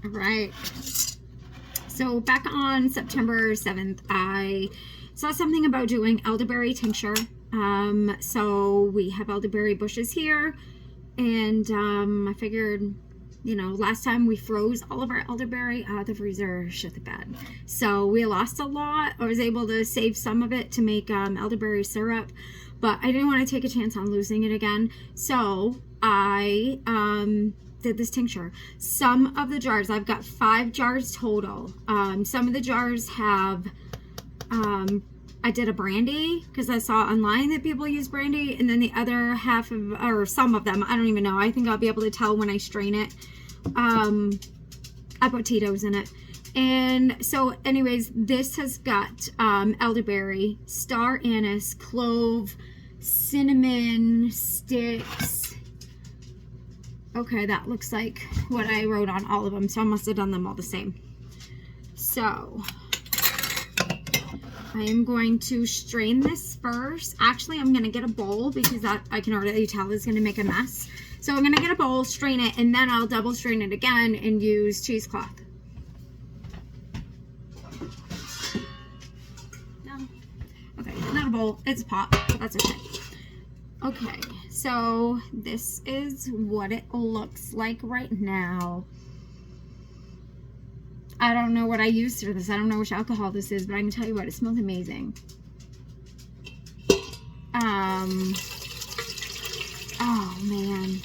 All right. So back on September 7th, I saw something about doing elderberry tincture. So we have elderberry bushes here, and I figured, you know, last time we froze all of our elderberry out of the freezer, shit the bed. So we lost a lot. I was able to save some of it to make elderberry syrup, but I didn't want to take a chance on losing it again. So I did this tincture. Some of the jars, I've got 5 jars total. Some of the jars have, I did a brandy because I saw online that people use brandy, and then the other half of, or some of them, I don't even know. I think I'll be able to tell when I strain it. I put Tito's in it. And so anyways, this has got elderberry, star anise, clove, cinnamon sticks. Okay, that looks like what I wrote on all of them, so I must have done them all the same. So I am going to strain this first. Actually, I'm going to get a bowl because that I can already tell is going to make a mess. So I'm going to get a bowl, strain it, and then I'll double strain it again and use cheesecloth. No? Okay, not a bowl. It's a pot, but that's okay. Okay, so this is what it looks like right now. I don't know what I used for this. I don't know which alcohol this is, but I can tell you what, it smells amazing. Oh man.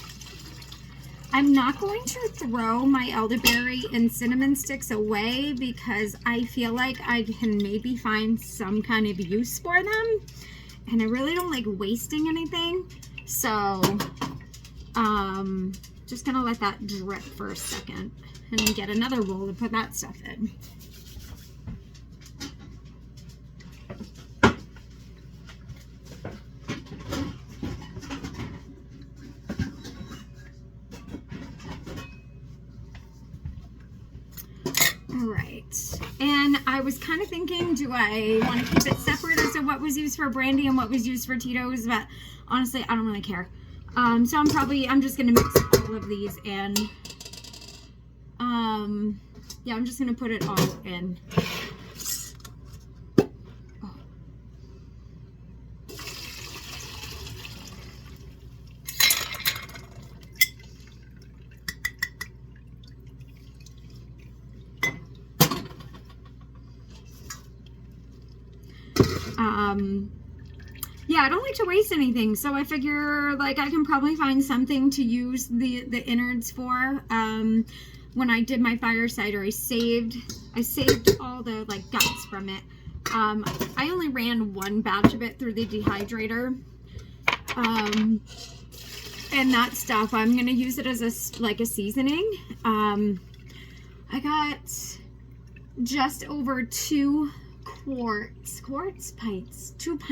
I'm not going to throw my elderberry and cinnamon sticks away because I feel like I can maybe find some kind of use for them. And I really don't like wasting anything. So, just gonna let that drip for a second and get another bowl to put that stuff in. Alright, and I was kind of thinking, do I want to keep it separate as to what was used for brandy and what was used for Tito's, but honestly, I don't really care. So I'm just going to mix all of these and, yeah, I'm just going to put it all in. Yeah, I don't like to waste anything, so I figure like I can probably find something to use the innards for. When I did my fire cider, I saved all the like guts from it. I only ran one batch of it through the dehydrator, and that stuff I'm gonna use it as a seasoning. I got just over 2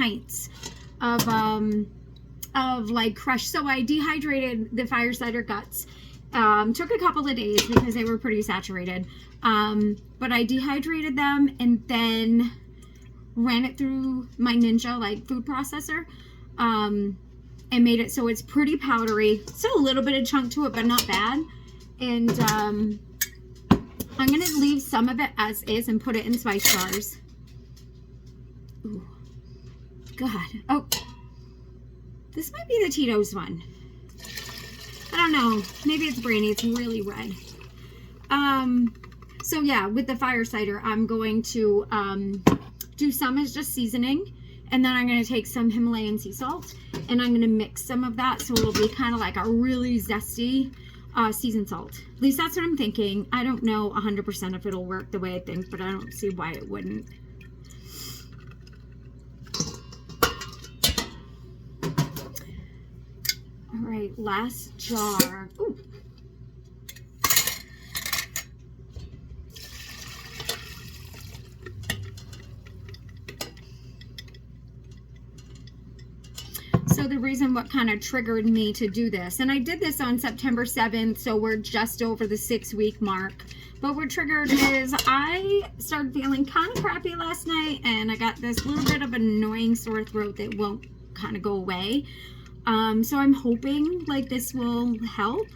pints of like crushed. So I dehydrated the fire cider guts. Took a couple of days because they were pretty saturated. But I dehydrated them and then ran it through my Ninja like food processor, and made it so it's pretty powdery. Still a little bit of chunk to it, but not bad. And I'm gonna leave some of it as is and put it in spice jars. Ooh. God. Oh, this might be the Tito's one. I don't know. Maybe it's brandy. It's really red. So yeah, with the fire cider, I'm going to do some as just seasoning, and then I'm going to take some Himalayan sea salt, and I'm going to mix some of that so it'll be kind of like a really zesty seasoned salt. At least that's what I'm thinking. I don't know 100% if it'll work the way I think, but I don't see why it wouldn't. All right, last jar. Ooh. So the reason what kind of triggered me to do this, and I did this on September 7th, so we're just over the 6-week mark. But what triggered is I started feeling kind of crappy last night, and I got this little bit of annoying sore throat that won't kind of go away. So I'm hoping like this will help.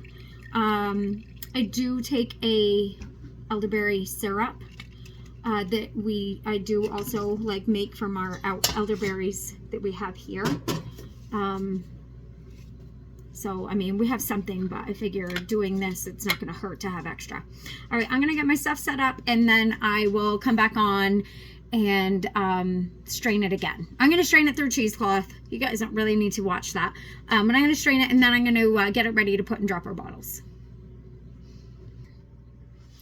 I do take a elderberry syrup that I do also like make from our elderberries that we have here. So, I mean, we have something, but I figure doing this, it's not going to hurt to have extra. All right, I'm going to get my stuff set up, and then I will come back on and strain it again. I'm going to strain it through cheesecloth. You guys don't really need to watch that. But I'm going to strain it, and then I'm going to get it ready to put in dropper bottles.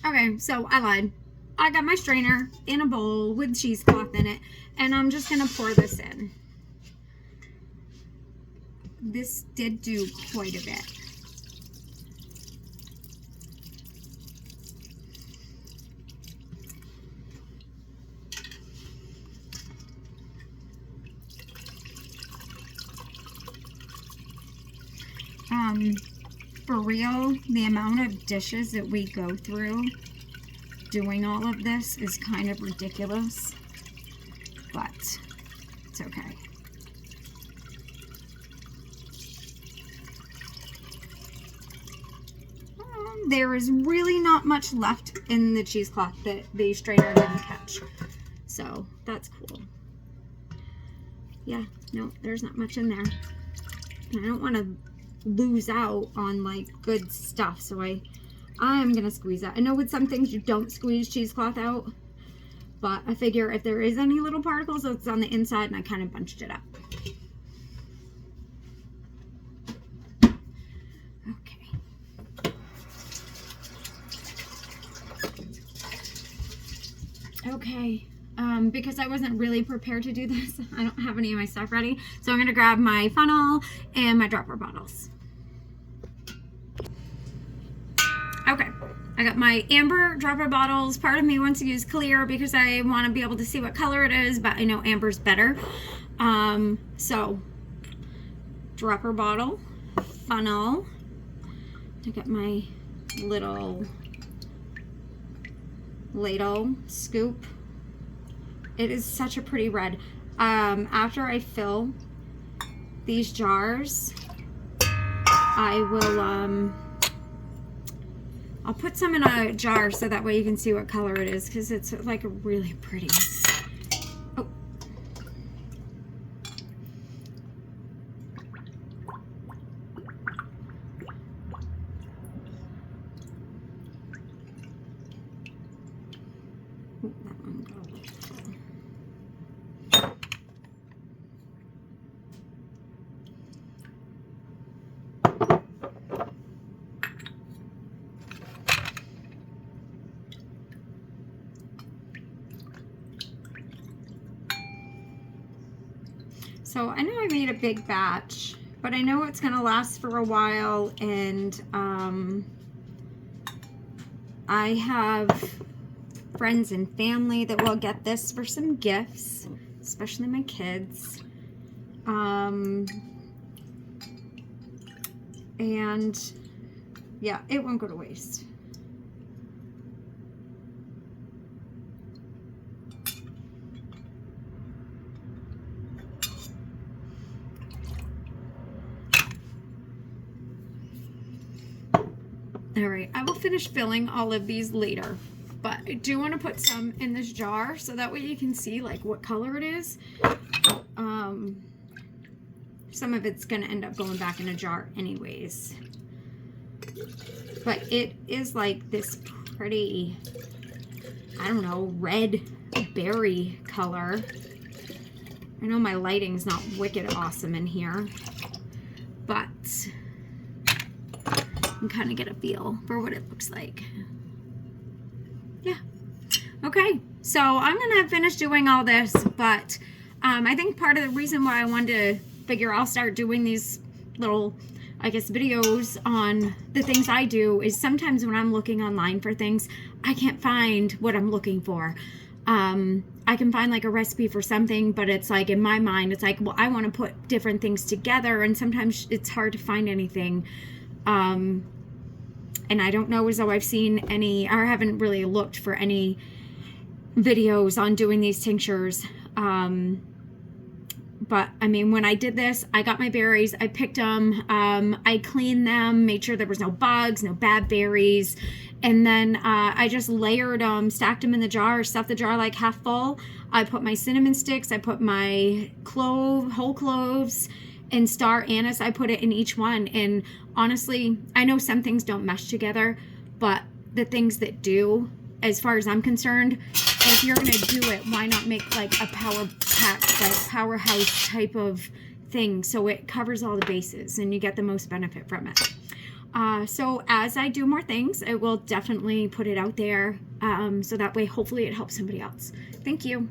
Okay, so I lied. I got my strainer in a bowl with cheesecloth in it, and I'm just going to pour this in. This did do quite a bit. For real, the amount of dishes that we go through doing all of this is kind of ridiculous, but it's okay. There is really not much left in the cheesecloth that the strainer didn't catch, so that's cool. Yeah, no, there's not much in there. I don't want to lose out on like good stuff, so I'm gonna squeeze that. I know with some things you don't squeeze cheesecloth out, but I figure if there is any little particles, it's on the inside, and I kind of bunched it up. Okay, because I wasn't really prepared to do this, I don't have any of my stuff ready, so I'm going to grab my funnel and my dropper bottles. Okay, I got my amber dropper bottles. Part of me wants to use clear because I want to be able to see what color it is, but I know amber's better. So, dropper bottle, funnel, I got my little ladle scoop. It is such a pretty red. After I fill these jars, I will I'll put some in a jar so that way you can see what color it is, because it's like really pretty. Oh. So I know I made a big batch, but I know it's gonna last for a while, and I have friends and family that will get this for some gifts, especially my kids. And yeah, it won't go to waste. All right, I will finish filling all of these later, but I do want to put some in this jar so that way you can see like what color it is. Some of it's going to end up going back in a jar anyways, but it is like this pretty, I don't know, red berry color. I know my lighting's not wicked awesome in here, but you can kind of get a feel for what it looks like. Yeah. Okay, so I'm gonna finish doing all this, but I think part of the reason why I wanted to figure I'll start doing these little, I guess, videos on the things I do is sometimes when I'm looking online for things, I can't find what I'm looking for. I can find like a recipe for something, but it's like in my mind, it's like, well, I want to put different things together, and sometimes it's hard to find anything. And I don't know as though I've seen any, or haven't really looked for any videos on doing these tinctures. But I mean, when I did this, I got my berries, I picked them, I cleaned them, made sure there was no bugs, no bad berries, And then I just layered them, stacked them in the jar, stuffed the jar like half full. I put my cinnamon sticks, I put my whole cloves, and star anise. I put it in each one. And honestly, I know some things don't mesh together, but the things that do, as far as I'm concerned, if you're going to do it, why not make like a power pack, like powerhouse type of thing, so it covers all the bases and you get the most benefit from it. So as I do more things, I will definitely put it out there, so that way hopefully it helps somebody else. Thank you.